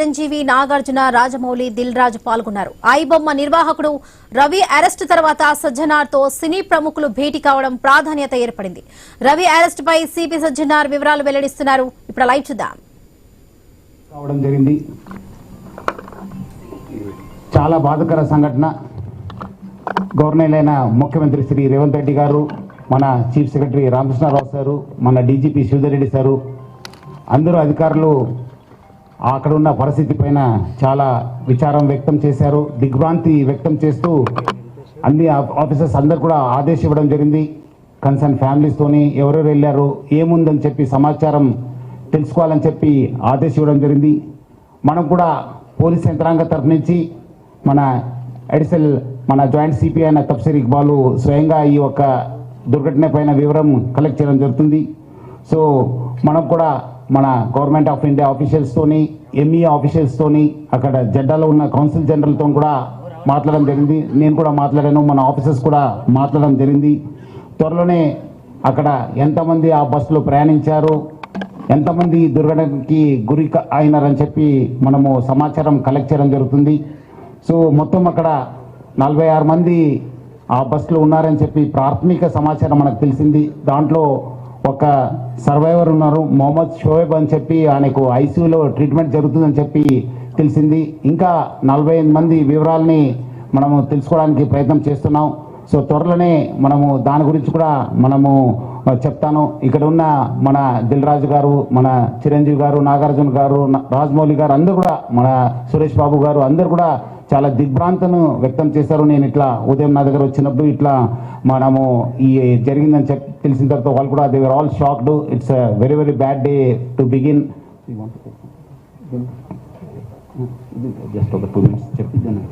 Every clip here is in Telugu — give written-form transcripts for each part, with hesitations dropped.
చిరంజీవి, నాగార్జున, రాజమౌళి, దిల్ రాజు పాల్గొన్నారు. ఐబొమ్మ నిర్వాహకుడు రవి అరెస్ట్ తర్వాత సజ్జనార్తో సినీ ప్రముఖులు భేటీ కావడం ప్రాధాన్యత ఏర్పడింది. రవి అరెస్ట్ పై సిపి సజ్జనార్ వివరాలు వెల్లడిస్తున్నారు. ఇప్పుడు లైవ్ చూద్దాం. చాలా బాధాకర సంఘటన. గవర్నర్ అయిన ముఖ్యమంత్రి శ్రీ రేవంత్ రెడ్డి గారు, మన చీఫ్ సెక్రటరీ రామకృష్ణారావు సారు, మన డీజీపీ శ్రీధర్ రెడ్డి సారు, అందరూ అధికారులు అక్కడ ఉన్న పరిస్థితి పైన చాలా విచారం వ్యక్తం చేశారు. దిగ్భ్రాంతి వ్యక్తం చేస్తూ అన్ని ఆఫీసర్స్ అందరు కూడా ఆదేశం ఇవ్వడం జరిగింది. కన్సర్న్ ఫ్యామిలీస్తోని ఎవరెవరు వెళ్ళారు, ఏముందని చెప్పి సమాచారం తెలుసుకోవాలని చెప్పి ఆదేశం ఇవ్వడం జరిగింది. మనం కూడా పోలీస్ యంత్రాంగ తరఫు నుంచి మన అడిషనల్ మన జాయింట్ సిపి అయిన తఫ్సీర్ ఇక్బాల్ స్వయంగా ఈ యొక్క దుర్ఘటన పైన వివరం కలెక్ట్ చేయడం జరుగుతుంది. సో మనం కూడా మన గవర్నమెంట్ ఆఫ్ ఇండియా ఆఫీషియల్స్తోని, ఎంఈఏ ఆఫీషియల్స్తోని, అక్కడ జెడ్డాలో ఉన్న కౌన్సిల్ జనరల్తో కూడా మాట్లాడడం జరిగింది. నేను కూడా మాట్లాడాను, మన ఆఫీసర్స్ కూడా మాట్లాడడం జరిగింది. త్వరలోనే అక్కడ ఎంతమంది ఆ బస్సులో ప్రయాణించారు, ఎంతమంది దుర్ఘటనకి గురి అయినారని చెప్పి మనము సమాచారం కలెక్ట్ చేయడం జరుగుతుంది. సో మొత్తం అక్కడ 46 మంది ఆ బస్సులో ఉన్నారని చెప్పి ప్రాథమిక సమాచారం మనకు తెలిసింది. దాంట్లో ఒక సర్వైవర్ ఉన్నారు, మొహమ్మద్ షోయబ్ అని చెప్పి, ఆయనకు ఐసీయూలో ట్రీట్మెంట్ జరుగుతుందని చెప్పి తెలిసింది. ఇంకా 48 మంది వివరాలని మనము తెలుసుకోవడానికి ప్రయత్నం చేస్తున్నాం. సో త్వరలోనే మనము దాని గురించి కూడా మనము చెప్తాను. ఇక్కడ ఉన్న మన దిల్ రాజు గారు, మన చిరంజీవి గారు, నాగార్జున గారు, రాజమౌళి గారు, అందరూ కూడా, మన సురేష్ బాబు గారు అందరూ కూడా చాలా దిగ్భ్రాంతను వ్యక్తం చేశారు. నేను ఇట్లా ఉదయం నా దగ్గర వచ్చినప్పుడు ఇట్లా మనము ఈ జరిగిందని తెలిసిన తర్వాత వాళ్ళు కూడా they were all shocked. It's very very bad day to begin. Just ఒక 2 minutes చెప్పిద్దాను.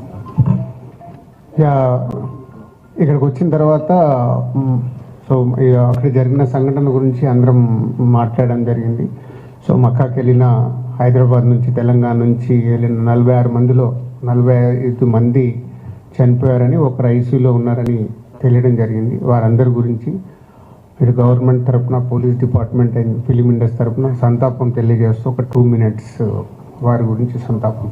ఇక్కడికి వచ్చిన తర్వాత సో అక్కడ జరిగిన సంఘటన గురించి అందరం మాట్లాడడం జరిగింది. సో మక్కాకి వెళ్ళిన, హైదరాబాద్ నుంచి తెలంగాణ నుంచి వెళ్ళిన 46 మందిలో 45 మంది చనిపోయారని, ఒకరు ఐసీయూలో ఉన్నారని తెలియడం జరిగింది. వారందరి గురించి ఇటు గవర్నమెంట్ తరఫున, police department and film industry తరఫున సంతాపం తెలియజేస్తూ ఒక 2 minutes వారి గురించి సంతాపం.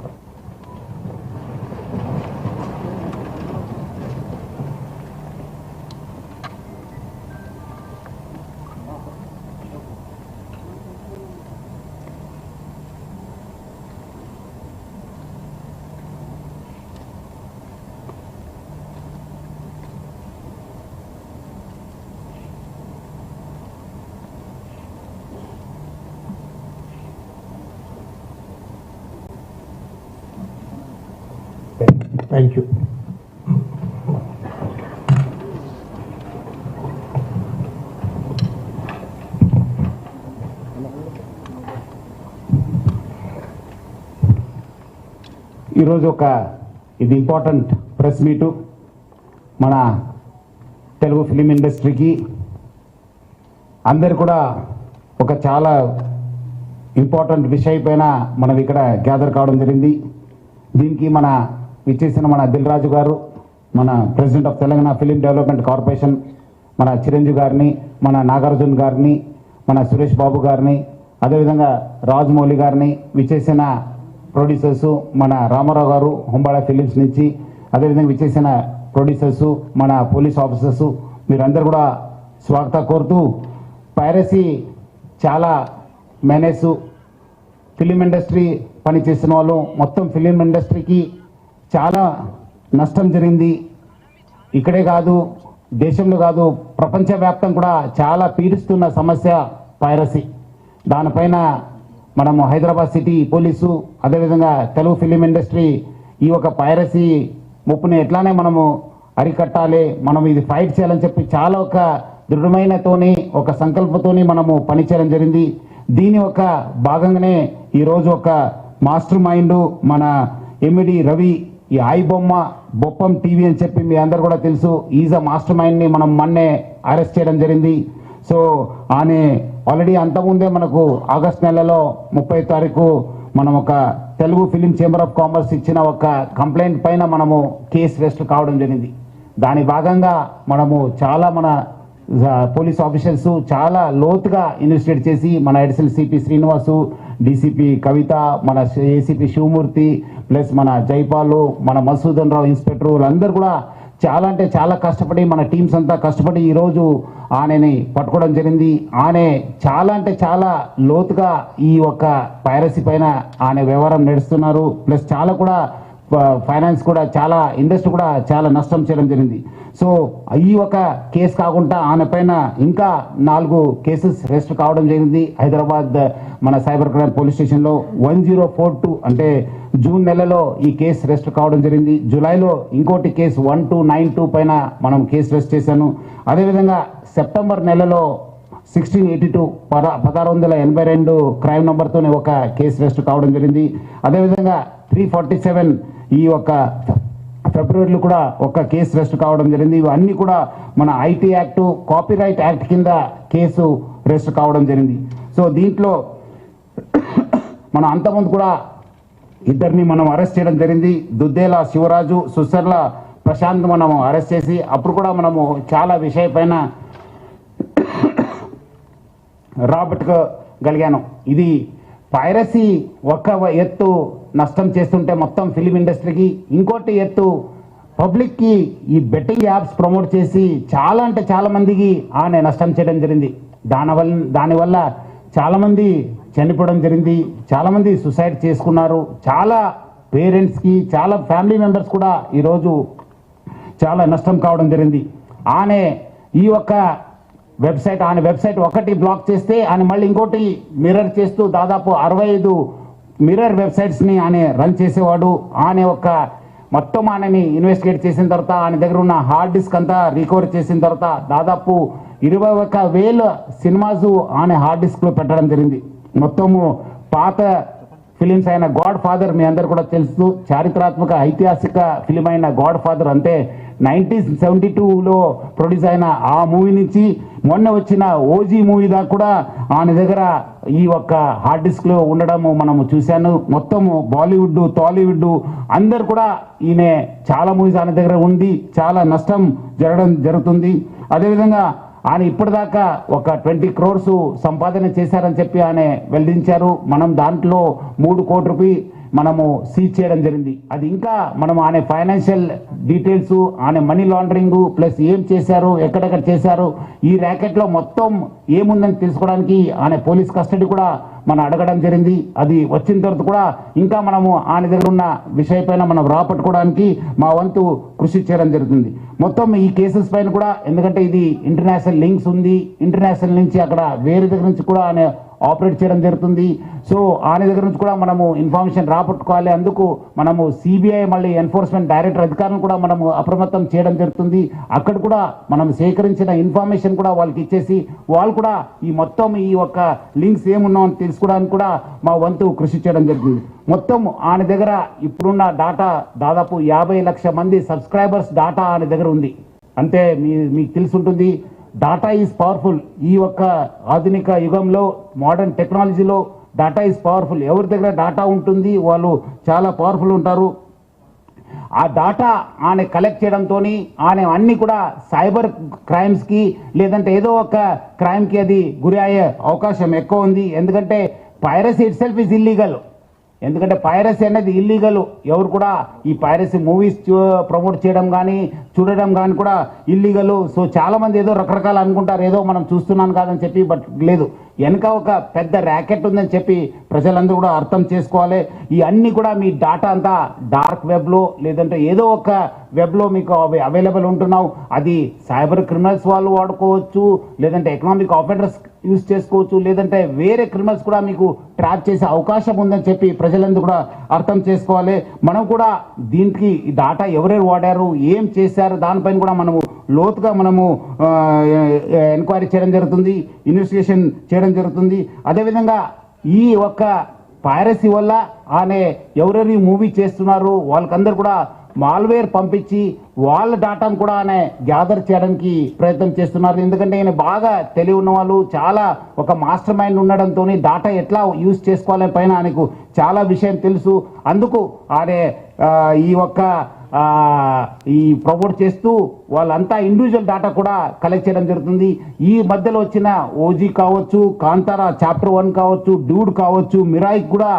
Thank you. ఈరోజు ఇది ఇంపార్టెంట్ ప్రెస్ మీటు. మన తెలుగు ఫిలిం ఇండస్ట్రీకి అందరు కూడా ఒక చాలా ఇంపార్టెంట్ విషయం పైన మనం ఇక్కడ గ్యాదర్ కావడం జరిగింది. దీనికి విచ్చేసిన మన దిల్ రాజు గారు, మన president of Telangana film development corporation, మన చిరంజీవి గారిని, మన నాగార్జున గారిని, మన సురేష్ బాబు గారిని, అదేవిధంగా రాజమౌళి గారిని, విచ్చేసిన ప్రొడ్యూసర్సు మన రామారావు గారు హుంబాళ ఫిలిమ్స్ నుంచి, అదేవిధంగా విచ్చేసిన ప్రొడ్యూసర్సు మన పోలీస్ ఆఫీసర్సు, మీరందరూ కూడా స్వాగతం కోరుతూ, పైరసీ చాలా మేనేసు ఫిలిం ఇండస్ట్రీ పనిచేసిన వాళ్ళు, మొత్తం ఫిలిం ఇండస్ట్రీకి చాలా నష్టం జరిగింది. ఇక్కడే కాదు, దేశంలో కాదు, ప్రపంచవ్యాప్తం కూడా చాలా పీడిస్తున్న సమస్య పైరసీ. దానిపైన మనము హైదరాబాద్ సిటీ పోలీసు, అదేవిధంగా తెలుగు ఫిలిం ఇండస్ట్రీ ఈ ఒక పైరసీ ముప్పుని ఎట్లానే మనము అరికట్టాలి, మనం ఇది ఫైట్ చేయాలని చెప్పి చాలా ఒక దృఢమైనతోని, ఒక సంకల్పంతోని మనము పనిచేయడం జరిగింది. దీని ఒక భాగంగానే ఈరోజు ఒక మాస్టర్ మైండ్ మన ఎంఈడి రవి, ఈ ఐబొమ్మ బొప్పం టీవీ అని చెప్పి మీ అందరు కూడా తెలుసు, ఈజ్ అ మాస్టర్ మైండ్ని మనం మొన్నే అరెస్ట్ చేయడం జరిగింది. సో ఆయన ఆల్రెడీ అంతకుముందే మనకు ఆగస్ట్ నెలలో 30వ తారీఖు మనం ఒక Telugu film chamber of commerce ఇచ్చిన ఒక కంప్లైంట్ పైన మనము కేసు రిజిస్టర్ కావడం జరిగింది. దాని భాగంగా మనము చాలా మన పోలీస్ ఆఫీసర్స్ చాలా లోతుగా ఇన్వెస్టిగేట్ చేసి మన అడిషనల్ సిపి శ్రీనివాసు, డీసీపీ కవిత, మన ఏసీపీ శివమూర్తి, ప్లస్ మన జైపాల్, మన మసూదన్ రావు ఇన్స్పెక్టర్, వాళ్ళందరూ కూడా చాలా అంటే చాలా కష్టపడి, మన టీమ్స్ అంతా కష్టపడి ఈరోజు ఆయనని పట్టుకోవడం జరిగింది. ఆయన చాలా అంటే చాలా లోతుగా ఈ ఒక్క పైరసీ పైన ఆయన వ్యవహారం నడుస్తున్నారు. ప్లస్ చాలా కూడా ఫైనాన్స్ కూడా చాలా ఇండస్ట్రీ కూడా చాలా నష్టం చేయడం జరిగింది. సో ఈ ఒక కేసు కాకుండా ఆయన పైన ఇంకా 4 కేసెస్ రిజిస్టర్ కావడం జరిగింది. హైదరాబాద్ మన సైబర్ క్రైమ్ పోలీస్ స్టేషన్లో 1042 అంటే జూన్ నెలలో ఈ కేసు రిజిస్టర్ కావడం జరిగింది. జూలైలో ఇంకోటి కేసు 1292 పైన మనం కేసు రిజిస్టర్ చేశాను. అదేవిధంగా సెప్టెంబర్ నెలలో 1682 1682 క్రైమ్ నెంబర్తోనే ఒక కేసు రిజిస్టర్ కావడం జరిగింది. అదేవిధంగా 347 ఈ ఒక ఫిబ్రవరిలో కూడా ఒక కేసు రిజిస్టర్ కావడం జరిగింది. ఇవన్నీ కూడా మన ఐటీ యాక్ట్, కాపీరైట్ యాక్ట్ కింద కేసు రిజిస్టర్ కావడం జరిగింది. సో దీంట్లో మనం అంతకుముందు కూడా ఇద్దరిని మనం అరెస్ట్ చేయడం జరిగింది. దుద్దేల శివరాజు, సుసర్ల ప్రశాంత్ మనము అరెస్ట్ చేసి అప్పుడు కూడా మనము చాలా విషయం పైన రాబట్టుకోగలిగాను. ఇది పైరసీ ఒక ఎత్తు నష్టం చేస్తుంటే మొత్తం ఫిలిం ఇండస్ట్రీకి, ఇంకోటి ఎత్తు పబ్లిక్కి ఈ బెట్టింగ్ యాప్స్ ప్రమోట్ చేసి చాలా అంటే చాలా మందికి ఆయన నష్టం చేయడం జరిగింది. దానివల్ల చాలామంది చనిపోవడం జరిగింది, చాలామంది సూసైడ్ చేసుకున్నారు. చాలా పేరెంట్స్కి, చాలా ఫ్యామిలీ మెంబర్స్ కూడా ఈరోజు చాలా నష్టం కావడం జరిగింది. ఆయన ఈ ఒక్క ఆయన వెబ్సైట్ ఒకటి బ్లాక్ చేస్తే ఆయన మళ్ళీ ఇంకోటి మిర్రర్ చేస్తూ దాదాపు 65 మిర్రర్ వెబ్సైట్స్ని ఆయన రన్ చేసేవాడు. ఆయన ఒక మొత్తం ఆయనని ఇన్వెస్టిగేట్ చేసిన తర్వాత ఆయన దగ్గర ఉన్న హార్డ్ డిస్క్ అంతా రికవర్ చేసిన తర్వాత దాదాపు 21,000 సినిమాస్ ఆయన హార్డ్ డిస్క్లో పెట్టడం జరిగింది. మొత్తము పాత ఫిలిమ్స్ అయిన గాడ్ ఫాదర్ మీ అందరు కూడా తెలుసు, చారిత్రాత్మక ఐతిహాసిక ఫిలిం అయిన గాడ్ ఫాదర్ అంటే 1972లో ప్రొడ్యూస్ అయిన ఆ మూవీ నుంచి మొన్న వచ్చిన ఓజీ మూవీ దాకా కూడా ఆయన దగ్గర ఈ ఒక్క హార్డ్ డిస్క్లో ఉండడము మనము చూశాను. మొత్తము బాలీవుడ్, టాలీవుడ్ అందరు కూడా ఈయన చాలా మూవీస్ ఆయన దగ్గర ఉంది, చాలా నష్టం జరుగుతుంది. అదేవిధంగా ఆయన ఇప్పటిదాకా ఒక 20 crores సంపాదన చేశారని చెప్పి ఆయన వెల్లడించారు. మనం దాంట్లో 3 కోట్ల రూపాయలు మనము సీజ్ చేయడం జరిగింది. అది ఇంకా మనం ఆయన ఫైనాన్షియల్ డీటెయిల్స్, ఆయన మనీ లాండరింగ్ ప్లస్ ఏం చేశారు, ఎక్కడెక్కడ చేశారు, ఈ ర్యాకెట్లో మొత్తం ఏముందని తెలుసుకోవడానికి ఆయన పోలీస్ కస్టడీ కూడా మనం అడగడం జరిగింది. అది వచ్చిన తర్వాత కూడా ఇంకా మనము ఆయన దగ్గర ఉన్న విషయపైన మనం రాపట్టుకోవడానికి మా వంతు కృషి చేయడం జరుగుతుంది. మొత్తం ఈ కేసెస్ పైన కూడా, ఎందుకంటే ఇది ఇంటర్నేషనల్ లింక్స్ ఉంది, ఇంటర్నేషనల్ నుంచి అక్కడ వేరే దగ్గర నుంచి కూడా ఆయన ఆపరేట్ చేయడం జరుగుతుంది. సో ఆయన దగ్గర నుంచి కూడా మనము ఇన్ఫర్మేషన్ రాబట్టుకోవాలి. అందుకు మనము సిబిఐ మళ్ళీ ఎన్ఫోర్స్మెంట్ డైరెక్టర్ అధికారులను కూడా మనము అప్రమత్తం చేయడం జరుగుతుంది. అక్కడ కూడా మనం సేకరించిన ఇన్ఫర్మేషన్ కూడా వాళ్ళకి ఇచ్చేసి వాళ్ళు కూడా ఈ మొత్తం ఈ ఒక్క లింక్స్ ఏమున్నామని తెలుసుకోవడానికి కూడా మా వంతు కృషి చేయడం జరుగుతుంది. మొత్తం ఆయన దగ్గర ఇప్పుడున్న డాటా దాదాపు 50 లక్షల మంది సబ్స్క్రైబర్స్ డాటా ఆయన దగ్గర ఉంది. అంటే మీకు తెలుసుంటుంది, డాటా ఈజ్ పవర్ఫుల్. ఈ ఒక్క ఆధునిక యుగంలో, మోడర్న్ టెక్నాలజీలో డాటా ఈజ్ పవర్ఫుల్. ఎవరి దగ్గర డాటా ఉంటుంది వాళ్ళు చాలా పవర్ఫుల్ ఉంటారు. ఆ డాటా ఆయన కలెక్ట్ చేయడంతో ఆయన అన్ని కూడా సైబర్ క్రైమ్స్కి లేదంటే ఏదో ఒక క్రైమ్కి అది గురి అయ్యే అవకాశం ఎక్కువ ఉంది. ఎందుకంటే piracy itself is illegal. ఎందుకంటే పైరసీ అనేది ఇల్లీగల్. ఎవరు కూడా ఈ పైరసీ మూవీస్ ప్రమోట్ చేయడం కానీ చూడడం కానీ కూడా ఇల్లీగల్. సో చాలా మంది ఏదో రకరకాలు అనుకుంటారు, ఏదో మనం చూస్తున్నాను కాదని చెప్పి, బట్ లేదు, వెనక ఒక పెద్ద ర్యాకెట్ ఉందని చెప్పి ప్రజలందరూ కూడా అర్థం చేసుకోవాలి. ఈ అన్ని కూడా మీ డాటా అంతా డార్క్ వెబ్లో లేదంటే ఏదో ఒక వెబ్లో మీకు అవైలబుల్ ఉంటున్నావు. అది సైబర్ క్రిమినల్స్ వాళ్ళు వాడుకోవచ్చు, లేదంటే ఎకనామిక్ ఆఫెండర్స్ యూజ్ చేసుకోవచ్చు, లేదంటే వేరే క్రిమినల్స్ కూడా మీకు ట్రాప్ చేసే అవకాశం ఉందని చెప్పి ప్రజలందరూ కూడా అర్థం చేసుకోవాలి. మనం కూడా దీనికి డాటా ఎవరెవరు వాడారు, ఏం చేశారు, దానిపైన కూడా మనము లోతుగా మనము ఎంక్వైరీ చేయడం జరుగుతుంది, ఇన్వెస్టిగేషన్ చేయడం జరుగుతుంది. అదేవిధంగా ఈ ఒక్క పైరసీ వల్ల ఆయన ఎవరెవరి మూవీ చేస్తున్నారు వాళ్ళకందరూ కూడా మాల్వేర్ పంపించి వాళ్ళ డాటాను కూడా ఆయన గ్యాదర్ చేయడానికి ప్రయత్నం చేస్తున్నారు. ఎందుకంటే ఆయన బాగా తెలివి ఉన్న వాళ్ళు, చాలా ఒక మాస్టర్ మైండ్ ఉండడంతో డాటా ఎట్లా యూజ్ చేసుకోవాలని పైన ఆయనకు చాలా విషయం తెలుసు. అందుకు ఆయన ఈ ప్రమోట్ చేస్తూ వాళ్ళంతా ఇండివిజువల్ డాటా కూడా కలెక్ట్ చేయడం జరుగుతుంది. ఈ మధ్యలో వచ్చిన ఓజీ కావచ్చు, కాంతారా చాప్టర్ 1 కావచ్చు, డ్యూడ్ కావచ్చు, మిరాయి కూడా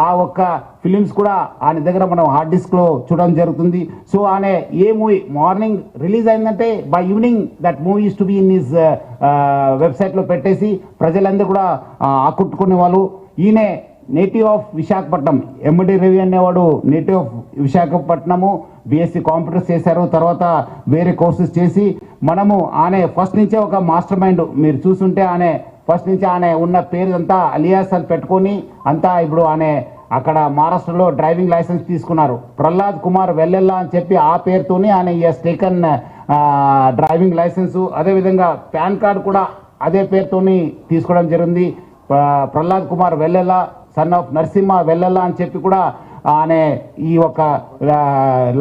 ఆ ఒక్క ఫిలిమ్స్ కూడా ఆయన దగ్గర మనం హార్డ్ డిస్క్లో చూడడం జరుగుతుంది. సో ఆయన ఏ మూవీ మార్నింగ్ రిలీజ్ అయిందంటే by evening that movie to be in his వెబ్సైట్లో పెట్టేసి ప్రజలందరూ కూడా ఆకట్టుకునే వాళ్ళు. ఈయనే నేటివ్ ఆఫ్ విశాఖపట్నం, ఎండి రవి అనేవాడు native of Visakhapatnam, BSc computers చేశారు. తర్వాత వేరే కోర్సెస్ చేసి మనము ఆయన ఫస్ట్ నుంచే ఒక మాస్టర్ మైండ్. మీరు చూస్తుంటే ఆయన ఫస్ట్ నుంచి ఆయన ఉన్న పేరు అంతా అలియాస్ అని పెట్టుకొని అంతా ఇప్పుడు ఆయన అక్కడ మహారాష్ట్రలో డ్రైవింగ్ లైసెన్స్ తీసుకున్నారు. ప్రహ్లాద్ కుమార్ వెల్లెల్లా అని చెప్పి ఆ పేరుతోనే ఆయన ఎస్ టేకన్ డ్రైవింగ్ లైసెన్సు. అదేవిధంగా పాన్ కార్డు కూడా అదే పేరుతోని తీసుకోవడం జరిగింది. ప్రహ్లాద్ కుమార్ వెల్లెల్లా, సన్ ఆఫ్ నరసింహ వెల్లెల్లా అని చెప్పి కూడా ఆయన ఈ ఒక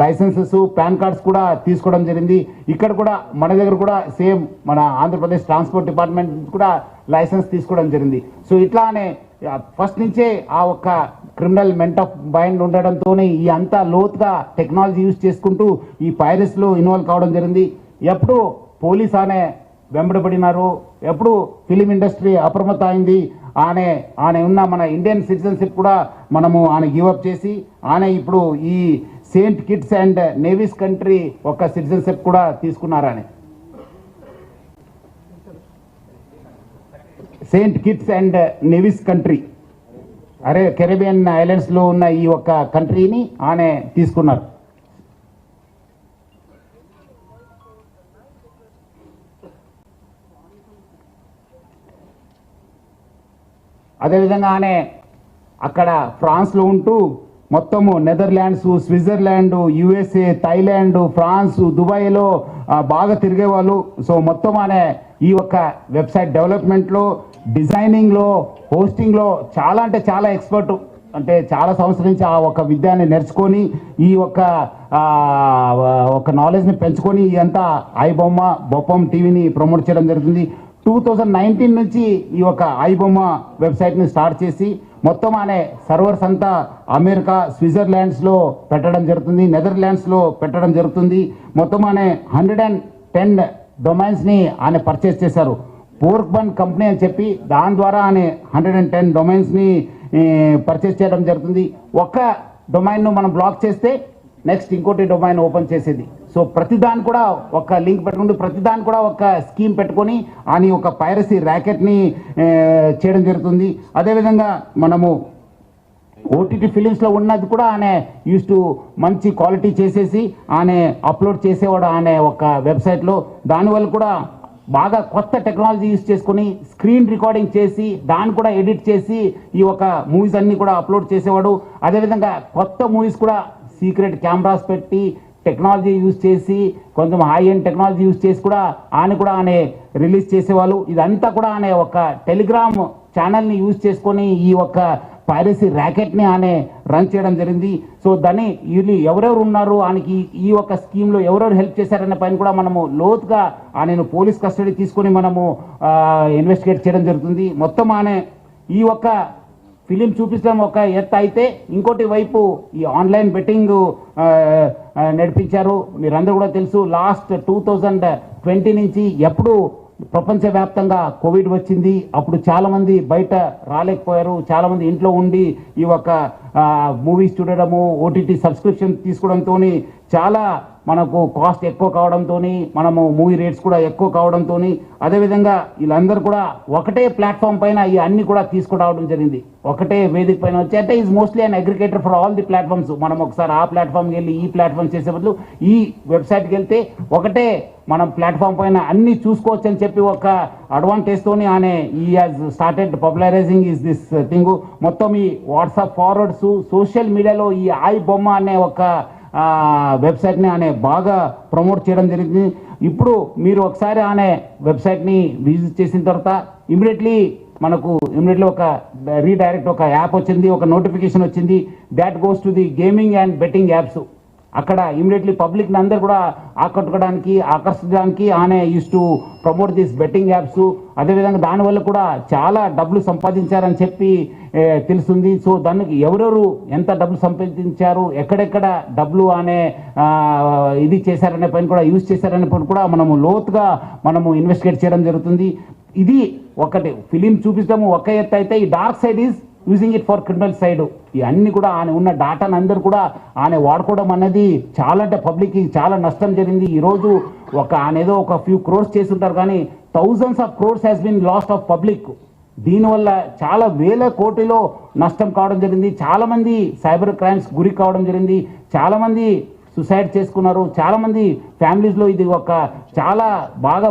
లైసెన్సెస్, పాన్ కార్డ్స్ కూడా తీసుకోవడం జరిగింది. ఇక్కడ కూడా మన దగ్గర కూడా సేమ్ మన ఆంధ్రప్రదేశ్ ట్రాన్స్పోర్ట్ డిపార్ట్మెంట్ కూడా లైసెన్స్ తీసుకోవడం జరిగింది. సో ఇట్లానే ఫస్ట్ నుంచే ఆ ఒక్క క్రిమినల్ మెంట్ ఆఫ్ మైండ్ ఉండడంతో ఈ అంతా లోతుగా టెక్నాలజీ యూజ్ చేసుకుంటూ ఈ పైరసీలో ఇన్వాల్వ్ కావడం జరిగింది. ఎప్పుడు పోలీస్ ఆనే వెంబడబడినారు, ఎప్పుడు ఫిలిం ఇండస్ట్రీ అప్రమత్తం అయింది. ఆయన ఉన్న మన ఇండియన్ సిటిజన్షిప్ కూడా మనము ఆయన గివప్ చేసి ఆయన ఇప్పుడు ఈ Saint Kitts and Nevis country ఒక సిటిజన్షిప్ కూడా తీసుకున్నారు. ఆయన Saint Kitts and Nevis country Caribbean ఐలాండ్స్లో ఉన్న ఈ ఒక్క కంట్రీని ఆయన తీసుకున్నారు. అదేవిధంగా ఆయన అక్కడ ఫ్రాన్స్లో ఉంటూ మొత్తము Netherlands, Switzerland, USA, Thailand, France, దుబాయ్లో బాగా తిరిగేవాళ్ళు. సో మొత్తం ఆయన ఈ యొక్క వెబ్సైట్ డెవలప్మెంట్లో, డిజైనింగ్లో, హోస్టింగ్లో చాలా అంటే చాలా ఎక్స్పర్ట్. అంటే చాలా సంవత్సరం నుంచి ఆ ఒక విద్యాన్ని నేర్చుకొని ఈ ఒక నాలెడ్జ్ని పెంచుకొని అంతా ఐబొమ్మ బొప్పం టీవీని ప్రమోట్ చేయడం జరుగుతుంది. 2019 నుంచి ఈ ఒక ఐబొమ్మ వెబ్సైట్ని స్టార్ట్ చేసి మొత్తం అనే సర్వర్స్ అంతా అమెరికా, స్విట్జర్లాండ్స్లో పెట్టడం జరుగుతుంది, నెదర్లాండ్స్లో పెట్టడం జరుగుతుంది. మొత్తం అనే 110 డొమైన్స్ని ఆయన పర్చేస్ చేశారు. పోర్క్ బన్ కంపెనీ అని చెప్పి దాని ద్వారా ఆయన 110 డొమైన్స్ని పర్చేస్ చేయడం జరుగుతుంది. ఒక్క డొమైన్ను మనం బ్లాక్ చేస్తే నెక్స్ట్ ఇంకోటి డొమైన్ ఓపెన్ చేసేది. సో ప్రతిదాని కూడా ఒక లింక్ పెట్టుకుంటూ ప్రతిదాని కూడా ఒక స్కీమ్ పెట్టుకొని అని ఒక పైరసీ ర్యాకెట్ని చేయడం జరుగుతుంది. అదేవిధంగా మనము ఓటీటీ ఫిలిమ్స్లో ఉన్నది కూడా ఆయన యూస్ టు మంచి క్వాలిటీ చేసేసి ఆయన అప్లోడ్ చేసేవాడు ఆయన ఒక వెబ్సైట్లో. దానివల్ల కూడా బాగా కొత్త టెక్నాలజీ యూస్ చేసుకొని స్క్రీన్ రికార్డింగ్ చేసి దాన్ని కూడా ఎడిట్ చేసి ఈ ఒక మూవీస్ అన్నీ కూడా అప్లోడ్ చేసేవాడు. అదేవిధంగా కొత్త మూవీస్ కూడా సీక్రెట్ కెమెరాస్ పెట్టి టెక్నాలజీ యూజ్ చేసి కొంచెం హై ఎండ్ టెక్నాలజీ యూజ్ చేసి కూడా ఆయన రిలీజ్ చేసేవాళ్ళు. ఇదంతా కూడా ఆయన ఒక టెలిగ్రామ్ ఛానల్ని యూజ్ చేసుకొని ఈ ఒక పైరసీ ర్యాకెట్ని ఆయన రన్ చేయడం జరిగింది. సో దాన్ని వీళ్ళు ఎవరెవరు ఉన్నారు, ఆయనకి ఈ ఒక స్కీమ్లో ఎవరెవరు హెల్ప్ చేశారనే పైన కూడా మనము లోతుగా ఆయనను పోలీస్ కస్టడీ తీసుకొని మనము ఇన్వెస్టిగేట్ చేయడం జరుగుతుంది. మొత్తం ఆయన ఈ ఒక ఫిలిం చూపించడం ఒక ఎత్తు అయితే ఇంకోటి వైపు ఈ ఆన్లైన్ బెట్టింగ్ నడిపించారు. మీరందరూ కూడా తెలుసు, లాస్ట్ 2020 నుంచి ఎప్పుడు ప్రపంచవ్యాప్తంగా కోవిడ్ వచ్చింది. అప్పుడు చాలామంది బయట రాలేకపోయారు, చాలామంది ఇంట్లో ఉండి ఈ ఒక మూవీస్ చూడడము, ఓటీటీ సబ్స్క్రిప్షన్ తీసుకోవడంతో చాలా మనకు కాస్ట్ ఎక్కువ కావడంతో మనము మూవీ రేట్స్ కూడా ఎక్కువ కావడంతో అదేవిధంగా వీళ్ళందరూ కూడా ఒకటే ప్లాట్ఫామ్ పైన ఈ అన్ని కూడా తీసుకురావడం జరిగింది. ఒకటే వేదిక పైన వచ్చి అంటే is mostly an aggregator for all the platforms. మనం ఒకసారి ఆ ప్లాట్ఫామ్కి వెళ్ళి ఈ ప్లాట్ఫామ్ చేసే బదులు ఈ వెబ్సైట్కి వెళ్తే ఒకటే మనం ప్లాట్ఫామ్ పైన అన్ని చూసుకోవచ్చు అని చెప్పి ఒక అడ్వాంటేజ్తోని ఆయన ఈ has started popularising is this thing. మొత్తం ఈ వాట్సాప్ ఫార్వర్డ్స్, సోషల్ మీడియాలో ఈ ఐబొమ్మ అనే ఒక వెబ్సైట్ని ఆయన బాగా ప్రమోట్ చేయడం జరిగింది. ఇప్పుడు మీరు ఒకసారి ఆయన వెబ్సైట్ని విజిట్ చేసిన తర్వాత ఇమీడియట్లీ ఒక రీడైరెక్ట్ ఒక యాప్ వచ్చింది, ఒక నోటిఫికేషన్ వచ్చింది. That goes to the gaming and betting apps. అక్కడ ఇమీడియట్లీ పబ్లిక్ని అందరు కూడా ఆకర్షించడానికి ఆయన use to promote this betting apps. అదేవిధంగా దానివల్ల కూడా చాలా డబ్బులు సంపాదించారని చెప్పి తెలుస్తుంది. సో దానికి ఎవరెవరు ఎంత డబ్బులు సంపాదించారు, ఎక్కడెక్కడ డబ్బులు అనే ఇది చేశారనే పైన కూడా యూజ్ చేశారనే పైన కూడా మనము లోతుగా మనము ఇన్వెస్టిగేట్ చేయడం జరుగుతుంది. ఇది ఒకటి ఫిలిం చూపించడం ఒక ఎత్తు అయితే, ఈ dark side is using it for criminal side. ఇవన్నీ కూడా ఆయన ఉన్న డాటాను అందరూ కూడా ఆయన వాడుకోవడం అనేది చాలా అంటే పబ్లిక్కి చాలా నష్టం జరిగింది. ఈరోజు ఆయన ఏదో ఒక ఫ్యూ క్రోర్స్ చేస్తుంటారు కానీ thousands of crores has been lost of public. దీనివల్ల చాలా వేల కోటిలో నష్టం కావడం జరిగింది. చాలామంది సైబర్ క్రైమ్స్ గురి కావడం జరిగింది. చాలామంది సుసైడ్ చేసుకున్నారు. చాలామంది ఫ్యామిలీస్లో ఇది ఒక చాలా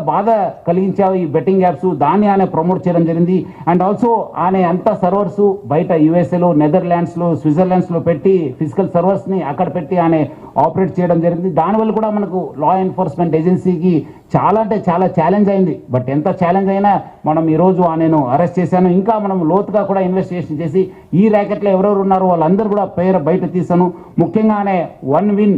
బాధ కలిగించావు ఈ బెట్టింగ్ యాప్స్. దాన్ని ఆయన ప్రమోట్ చేయడం జరిగింది. అండ్ ఆల్సో ఆయన అంత సర్వర్స్ బయట యుఎస్ఏలో, నెదర్లాండ్స్లో, స్విట్జర్లాండ్స్లో పెట్టి ఫిజికల్ సర్వర్స్ని అక్కడ పెట్టి ఆయన ఆపరేట్ చేయడం జరిగింది. దానివల్ల కూడా మనకు లా ఎన్ఫోర్స్మెంట్ ఏజెన్సీకి చాలా అంటే చాలా ఛాలెంజ్ అయింది. బట్ ఎంత ఛాలెంజ్ అయినా మనం ఈరోజు నేను అరెస్ట్ చేశాను. ఇంకా మనం లోతుగా కూడా ఇన్వెస్టిగేషన్ చేసి ఈ ర్యాకెట్లో ఎవరెవరు ఉన్నారో వాళ్ళందరూ కూడా పేరు బయట తీసాను. ముఖ్యంగానే 1win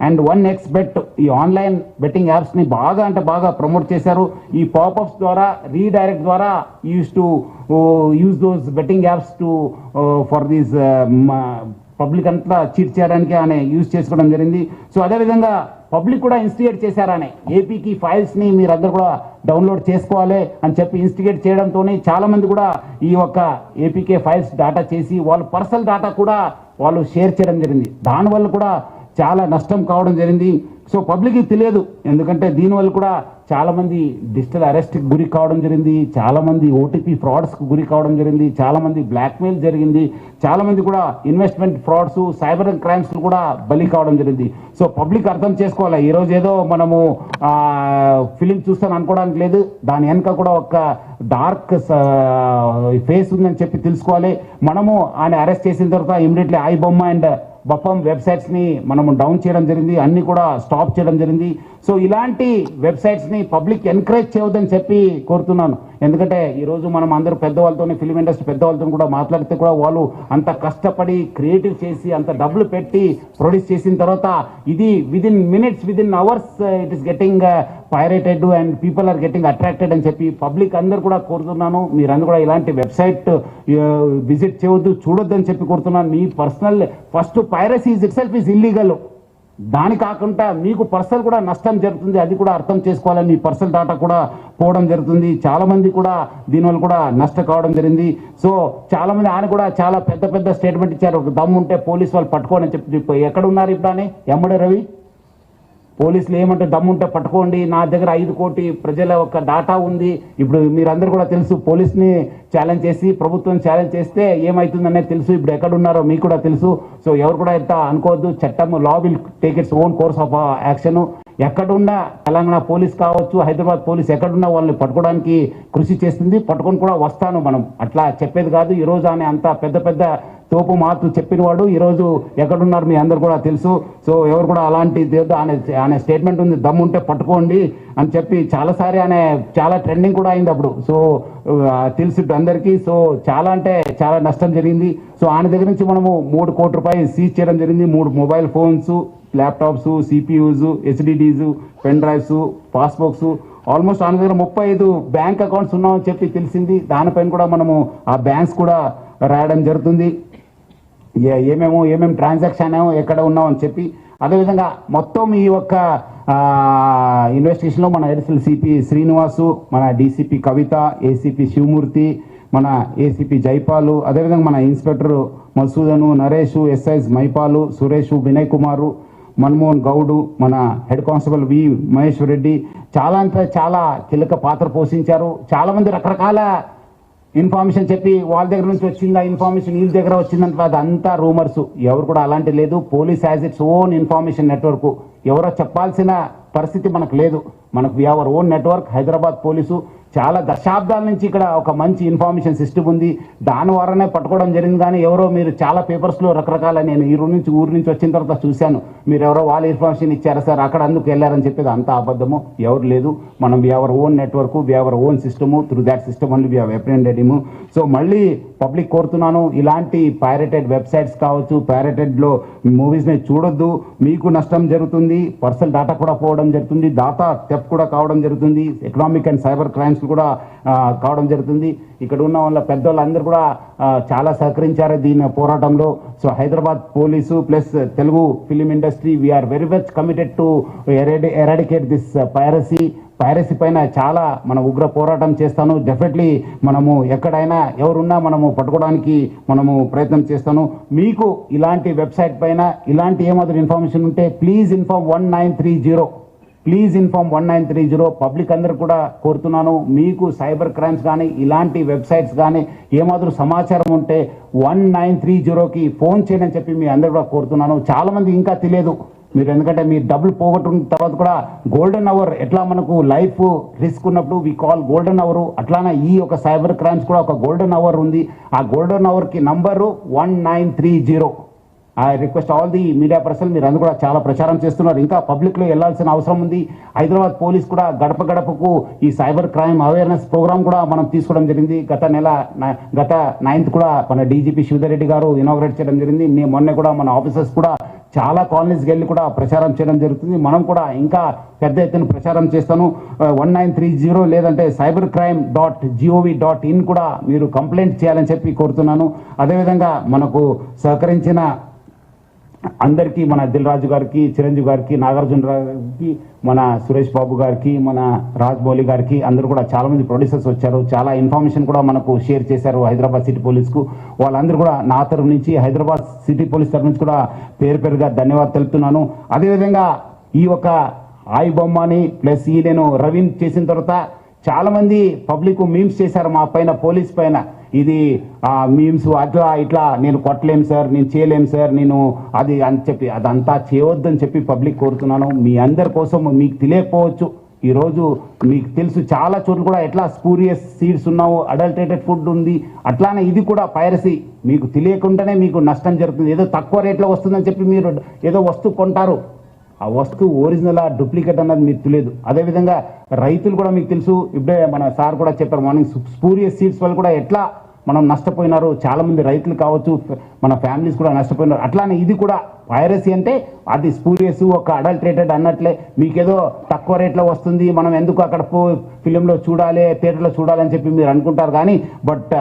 అండ్ 1x bet ఈ ఆన్లైన్ బెట్టింగ్ యాప్స్ని బాగా ప్రమోట్ చేశారు. ఈ పాపప్స్ ద్వారా, రీడైరెక్ట్ ద్వారా use those betting apps to for these public అంతా చీట్ చేయడానికి ఆయన యూజ్ చేసుకోవడం జరిగింది. సో అదేవిధంగా పబ్లిక్ కూడా ఇన్స్టిగేట్ చేశారు. ఆయన ఏపీకి ఫైల్స్ని మీరందరూ కూడా డౌన్లోడ్ చేసుకోవాలి అని చెప్పి ఇన్స్టిగేట్ చేయడంతోనే చాలామంది కూడా ఈ యొక్క ఏపీకే ఫైల్స్ డేటా చేసి వాళ్ళ పర్సనల్ డేటా కూడా వాళ్ళు షేర్ చేయడం జరిగింది. దానివల్ల కూడా చాలా నష్టం కావడం జరిగింది. సో పబ్లిక్కి తెలియదు, ఎందుకంటే దీనివల్ల కూడా చాలామంది డిజిటల్ అరెస్ట్కి గురి కావడం జరిగింది. చాలామంది ఓటీపీ ఫ్రాడ్స్కి గురి కావడం జరిగింది. చాలామంది బ్లాక్మెయిల్ జరిగింది. చాలామంది కూడా ఇన్వెస్ట్మెంట్ ఫ్రాడ్స్, సైబర్ క్రైమ్స్ కూడా బలి కావడం జరిగింది. సో పబ్లిక్ అర్థం చేసుకోవాలి. ఈరోజు ఏదో మనము ఫిలిం చూస్తాను అనుకోవడానికి లేదు. దాని వెనక కూడా ఒక డార్క్ ఫేస్ ఉందని చెప్పి తెలుసుకోవాలి. మనము ఆయన అరెస్ట్ చేసిన తర్వాత ఇమీడియట్లీ ఐబొమ్మ అండ్ బఫం వెబ్సైట్స్ని మనము డౌన్ చేయడం జరిగింది. అన్ని కూడా స్టాప్ చేయడం జరిగింది. సో ఇలాంటి వెబ్సైట్స్ని పబ్లిక్ ఎంకరేజ్ చేయవద్దని చెప్పి కోరుతున్నాను. ఎందుకంటే ఈరోజు మనం అందరూ పెద్దవాళ్ళతో, ఫిలిం ఇండస్ట్రీ పెద్దవాళ్ళతో కూడా మాట్లాడితే కూడా వాళ్ళు అంత కష్టపడి క్రియేటివ్ చేసి అంత డబ్బులు పెట్టి ప్రొడ్యూస్ చేసిన తర్వాత ఇది within minutes, within hours it is getting pirated and people are getting attracted అని చెప్పి పబ్లిక్ అందరూ కూడా కోరుతున్నాను. మీరందరూ కూడా ఇలాంటి వెబ్సైట్ విజిట్ చేయవద్దు, చూడొద్దు అని చెప్పి కోరుతున్నాను. మీ personal first piracy itself is illegal. దాని కాకుండా మీకు పర్సనల్ కూడా నష్టం జరుగుతుంది. అది కూడా అర్థం చేసుకోవాలని మీ పర్సనల్ డేటా కూడా పోవడం జరుగుతుంది. చాలా మంది కూడా దీనివల్ల కూడా నష్టం కావడం జరిగింది. సో చాలా మంది ఆయన కూడా చాలా పెద్ద స్టేట్మెంట్ ఇచ్చారు. దమ్ము ఉంటే పోలీసు వాళ్ళు పట్టుకోని చెప్పి ఎక్కడ ఉన్నారు ఇప్పుడు అని ఎమ్మడే రవి పోలీసులు ఏమంటే దమ్ముంటే పట్టుకోండి, నా దగ్గర 5 కోటి ప్రజల ఒక డాటా ఉంది. ఇప్పుడు మీరందరూ కూడా తెలుసు, పోలీస్ని ఛాలెంజ్ చేసి ప్రభుత్వం ఛాలెంజ్ చేస్తే ఏమవుతుందనేది తెలుసు. ఇప్పుడు ఎక్కడున్నారో మీకు కూడా తెలుసు. సో ఎవరు కూడా ఎంత అనుకోవద్దు. చట్టం law will take its own course of action. ఎక్కడున్నా తెలంగాణ పోలీస్ కావచ్చు, హైదరాబాద్ పోలీస్ ఎక్కడున్నా వాళ్ళని పట్టుకోవడానికి కృషి చేస్తుంది. పట్టుకొని కూడా వస్తాను. మనం అట్లా చెప్పేది కాదు. ఈరోజు ఆయన అంత పెద్ద తోపు మాటలు చెప్పిన వాడు ఈరోజు ఎక్కడున్నారు మీ అందరు కూడా తెలుసు. సో ఎవరు కూడా అలాంటి ఆయన స్టేట్మెంట్ ఉంది, దమ్ముంటే పట్టుకోండి అని చెప్పి చాలాసారి ఆయన చాలా ట్రెండింగ్ కూడా అయింది అప్పుడు. సో తెలుసు అందరికీ. సో చాలా అంటే చాలా నష్టం జరిగింది. సో ఆయన దగ్గర నుంచి మనము 3 కోట్ల రూపాయలు సీజ్ చేయడం జరిగింది. 3 mobile phones, laptops, CPUs, HDDs, pen drives, passbooks, almost ఆయన దగ్గర 35 బ్యాంక్ అకౌంట్స్ ఉన్నామని చెప్పి తెలిసింది. దానిపైన కూడా మనము ఆ బ్యాంక్స్ కూడా రాయడం జరుగుతుంది. ఏమేమి ట్రాన్సాక్షన్ ఎక్కడ ఉన్నామని చెప్పి. అదేవిధంగా మొత్తం ఈ యొక్క ఇన్వెస్టిగేషన్లో మన అడిషనల్ సిపి శ్రీనివాసు, మన డీసీపీ కవిత, ఏసీపీ శివమూర్తి, మన ఏసీపీ జైపాలు, అదేవిధంగా మన ఇన్స్పెక్టర్ మసూదను, నరేషు, ఎస్ఐస్ మైపాలు, సురేషు, వినయ్ కుమారు, మన్మోహన్ గౌడు, మన హెడ్ కానిస్టేబుల్ వి మహేశ్వర్ రెడ్డి చాలా అంటే చాలా కీలక పాత్ర పోషించారు. చాలామంది రకరకాల ఇన్ఫర్మేషన్ చెప్పి వాళ్ళ దగ్గర నుంచి వచ్చిందా ఇన్ఫర్మేషన్, వీళ్ళ దగ్గర వచ్చిందంటే అదంతా రూమర్స్. ఎవరు కూడా అలాంటి లేదు. Police has its own information network. ఎవరో చెప్పాల్సిన పరిస్థితి మనకు లేదు. మనకు we our own network. Hyderabad police చాలా దశాబ్దాల నుంచి ఇక్కడ ఒక మంచి ఇన్ఫర్మేషన్ సిస్టమ్ ఉంది. దాని ద్వారానే పట్టుకోవడం జరిగింది. కానీ ఎవరో మీరు చాలా పేపర్స్లో రకరకాల, నేను ఈ ఊరు నుంచి వచ్చిన తర్వాత చూశాను, మీరు ఎవరో వాళ్ళ ఇన్ఫర్మేషన్ ఇచ్చారా సార్, అక్కడ అందుకు వెళ్ళారని చెప్పేది అంతా అబద్ధము. ఎవరు లేదు. మనం we our own network, we our own system. Through that system only we have apprehended him. So మళ్ళీ పబ్లిక్ కోరుతున్నాను, ఇలాంటి పైరేటెడ్ వెబ్సైట్స్ కావచ్చు, పైరేటెడ్లో మూవీస్ని చూడొద్దు. మీకు నష్టం జరుగుతుంది, పర్సనల్ డేటా కూడా పోవడం జరుగుతుంది, డేటా థెఫ్ట్ కూడా కావడం జరుగుతుంది, ఎకనామిక్ అండ్ సైబర్ క్రైమ్స్ కూడా కావడం జరుగుతుంది. ఇక్కడ ఉన్న వాళ్ళ పెద్దవాళ్ళందరూ కూడా చాలా సహకరించారు దీని పోరాటంలో. So Hyderabad police plus Telugu film industry we are very much committed to eradicate this piracy పైన చాలా మన ఉగ్ర పోరాటం చేస్తాను. డెఫినెట్లీ మనము ఎక్కడైనా ఎవరున్నా మనము పట్టుకోవడానికి మనము ప్రయత్నం చేస్తాను. మీకు ఇలాంటి వెబ్సైట్ పైన ఇలాంటి ఏమాత్రం ఇన్ఫర్మేషన్ ఉంటే please inform 1930. Please inform 1930. Public అందరూ కూడా కోరుతున్నాను, మీకు సైబర్ క్రైమ్స్ కానీ ఇలాంటి వెబ్సైట్స్ కానీ ఏమాత్రం సమాచారం ఉంటే 1930కి ఫోన్ చేయని చెప్పి మీ అందరూ కూడా కోరుతున్నాను. చాలామంది ఇంకా తెలియదు మీరు, ఎందుకంటే మీ డబ్బులు పోగొట్టుకున్న తర్వాత కూడా గోల్డెన్ అవర్ ఎట్లా మనకు లైఫ్ రిస్క్ ఉన్నప్పుడు వి కాల్ గోల్డెన్ అవర్, అట్లానే ఈ ఒక సైబర్ క్రైమ్స్ కూడా ఒక గోల్డెన్ అవర్ ఉంది. ఆ గోల్డెన్ అవర్కి number 1930. I request all the media person, మీరు అందరూ కూడా చాలా ప్రచారం చేస్తున్నారు. ఇంకా పబ్లిక్లో వెళ్ళాల్సిన అవసరం ఉంది. హైదరాబాద్ పోలీస్ కూడా గడప గడపకు ఈ సైబర్ క్రైమ్ అవేర్నెస్ ప్రోగ్రామ్ కూడా మనం తీసుకోవడం జరిగింది. గత 9th కూడా మన డీజీపీ శివధర్ రెడ్డి గారు ఇనాగ్రేట్ చేయడం జరిగింది. మొన్న కూడా మన ఆఫీసర్స్ కూడా చాలా కాలనీస్కి వెళ్ళి కూడా ప్రచారం చేయడం జరుగుతుంది. మనం కూడా ఇంకా పెద్ద ఎత్తున ప్రచారం చేస్తాను. 1930 లేదంటే cybercrime.gov.in కూడా మీరు కంప్లైంట్ చేయాలని చెప్పి కోరుతున్నాను. అదేవిధంగా మనకు సహకరించిన అందరికీ, మన దిల్ రాజు గారికి, చిరంజీవి గారికి, నాగార్జున గారికి, మన సురేష్ బాబు గారికి, మన రాజ్మౌళి గారికి, అందరూ కూడా చాలామంది ప్రొడ్యూసర్స్ వచ్చారు. చాలా ఇన్ఫర్మేషన్ కూడా మనకు షేర్ చేశారు హైదరాబాద్ సిటీ పోలీస్కు. వాళ్ళందరూ కూడా నా తరఫు నుంచి, హైదరాబాద్ సిటీ పోలీస్ తరఫు నుంచి కూడా పేరుగా ధన్యవాదాలు తెలుపుతున్నాను. అదేవిధంగా ఈ ఒక ఆయి బొమ్మని ప్లస్ ఈ నేను రవీన్ చేసిన తర్వాత చాలామంది పబ్లిక్ మీమ్స్ చేశారు మా పైన, పోలీస్ పైన. ఇది మీమ్స్ అట్లా ఇట్లా నేను కొట్టలేము సార్, నేను చేయలేము సార్, నేను అది అని చెప్పి అదంతా చేయవద్దని చెప్పి పబ్లిక్ కోరుతున్నాను. మీ అందరి కోసం మీకు తెలియకపోవచ్చు, ఈరోజు మీకు తెలుసు చాలా చోట్ల కూడా ఎట్లా స్పూరియస్ సీడ్స్ ఉన్నావు, అడల్టరేటెడ్ ఫుడ్ ఉంది. అట్లానే ఇది కూడా పైరసీ, మీకు తెలియకుండానే మీకు నష్టం జరుగుతుంది. ఏదో తక్కువ రేట్లో వస్తుందని చెప్పి మీరు ఏదో వస్తువు కొంటారు, ఆ వస్తువు ఒరిజినల్ డూప్లికేట్ అన్నది మీకు తెలియదు. అదేవిధంగా రైతులు కూడా మీకు తెలుసు, ఇప్పుడే మన సార్ కూడా చెప్పారు మార్నింగ్, స్పూరియస్ సీడ్స్ వల్ల కూడా ఎట్లా మనం నష్టపోయినారు. చాలామంది రైతులు కావచ్చు, మన ఫ్యామిలీస్ కూడా నష్టపోయినారు. అట్లానే ఇది కూడా పైరసీ అంటే అది స్పూరియస్, ఒక అడల్టరేటెడ్ అన్నట్లే. మీకేదో తక్కువ రేట్లో వస్తుంది, మనం ఎందుకు అక్కడ ఫిలింలో చూడాలి, థియేటర్లో చూడాలి అని చెప్పి మీరు అనుకుంటారు. కానీ బట్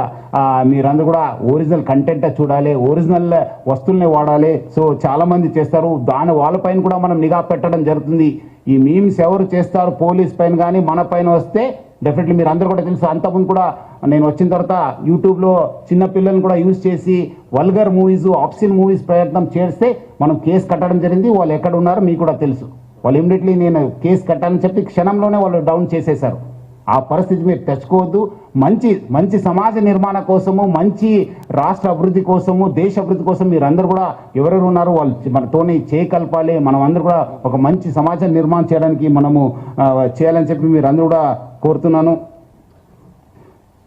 మీరందరూ కూడా ఒరిజినల్ కంటెంటే చూడాలి, ఒరిజినల్ వస్తువులనే వాడాలి. సో చాలామంది చేస్తారు, దాని వాళ్ళపైన కూడా మనం నిఘా పెట్టడం జరుగుతుంది. ఈ మీమ్స్ ఎవరు చేస్తారు పోలీస్ పైన కానీ మన పైన వస్తే డెఫినెట్లీ మీరు అందరూ కూడా తెలుసు. అంతకుముందు కూడా నేను వచ్చిన తర్వాత యూట్యూబ్లో చిన్న పిల్లల్ని కూడా యూజ్ చేసి వల్గర్ మూవీస్, ఆప్సిన్ మూవీస్ ప్రయత్నం చేస్తే మనం కేసు కట్టడం జరిగింది. వాళ్ళు ఎక్కడ ఉన్నారో మీకు కూడా తెలుసు. వాళ్ళు ఇమ్మీడియట్లీ నేను కేసు కట్టాలని చెప్పి క్షణంలోనే వాళ్ళు డౌన్ చేసేశారు. ఆ పరిస్థితి మీరు తెచ్చుకోవద్దు. మంచి సమాజ నిర్మాణ కోసము, మంచి రాష్ట్ర అభివృద్ధి కోసము, దేశ అభివృద్ధి కోసం మీరు అందరూ కూడా ఎవరెవరు ఉన్నారో వాళ్ళు మనతోనే చేయకల్పాలి. మనం అందరూ కూడా ఒక మంచి సమాజ నిర్మాణం చేయడానికి మనము చేయాలని చెప్పి మీరు అందరూ కూడా కోరుతున్నాను.